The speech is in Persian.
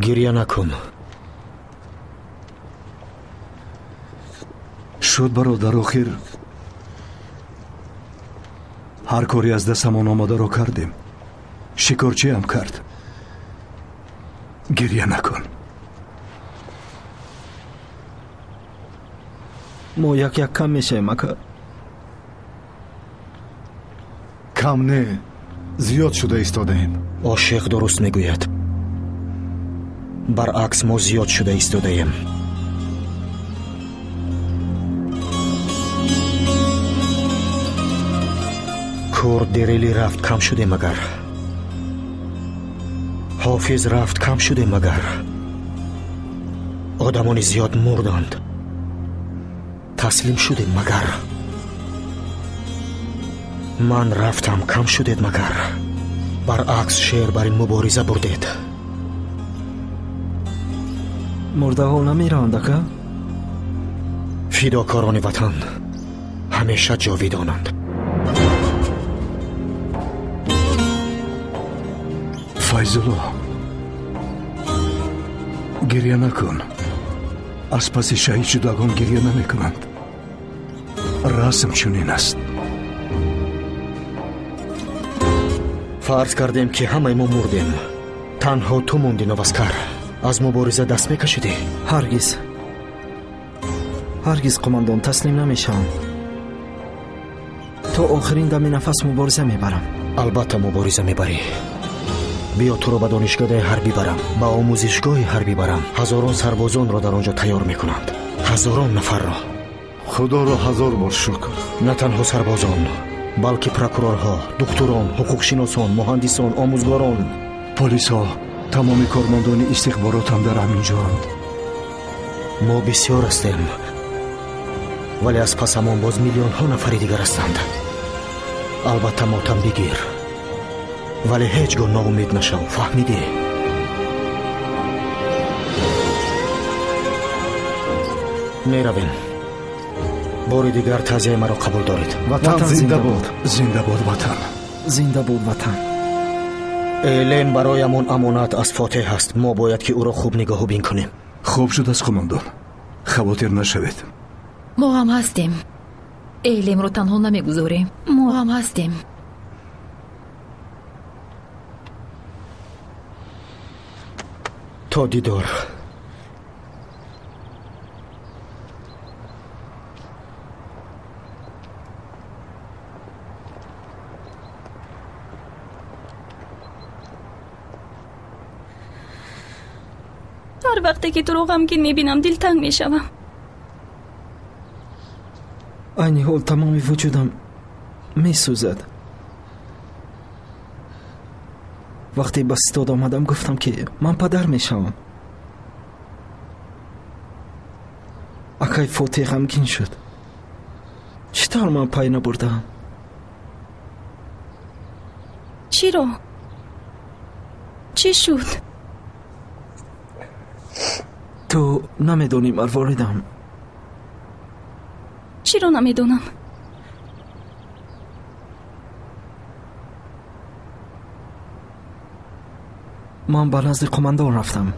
گریه نکن. شد برادر، آخر هر کاری از دستمان آمده را کردیم. شکارچی هم کرد. گریه نکن. ما یک کم میشه مکر. کم نه، زیاد شده ایستاده ایم. عاشق درست میگوید. برعکس ما زیاد شده ایستاده ایم. کور دریلی رفت کم شده مگر. حافظ رفت کم شده مگر. آدمانی زیاد مردند. تسلیم شده مگر. من رفتم کم شدید مگر. برعکس شیر برای مبارزه بردید. مرده ها نمیرند که؟ فداکاران وطن همیشه جاویدانند. فیضالله، گریه نکن. از پس شهید شدگان گریه نمی کنند. رسم چنین است. فرض کردیم که همه ما مردیم. تنها تو موندی نواسکر. از مبارزه دست میکشیدی؟ هرگز قماندان تسلیم نمیشم. تا آخرین دم نفس مبارزه میبرم. البته مبارزه میبری. بیا تو رو به دانشگاه حربی برم، به آموزشگاه حربی برم. هزاران سربازان را در آنجا تیار میکنند. هزاران نفر را. خدا را هزار بار شکر. نه تنها سربازان، بلکه پروکورورها، دکتران، حقوقشناسان، مهندسان، آموزگاران، پلیس ها، تمام کارمندان استخبارات هم در همینجا اند. ما بسیار هستیم، ولی از پس همان باز میلیون ها نفری دیگر هستند. البته ماتم بگیر، ولی هیچگاه ناامید نشو. فهمیدی؟ میرویم. بار دیگر تعزیه مرا قبول دارید. وطن زنده باد. زنده باد وطن. زنده باد وطن. اعلان برایمون امانت از فاتح است. ما باید که او را خوب نگاه و بین کنیم. خوب شد از قماندان، خواطر نشوید. ما هم هستیم. اعلام رو تنها نمیگذاریم. ما هم هستیم. تا دیدار. هر وقتی که تو رو غمگین میبینم دلتنگ میشوم. این حال تمام وجودم میسوزد. وقتی به استاد آمدم گفتم که من پدر میشوم. اکای فاتح غمگین شد. چطور من پای نبردم؟ چی رو؟ چی شد؟ تو نمیدونی مرواردم. چی رو نمیدونم؟ من به نزد قماندان رفتم.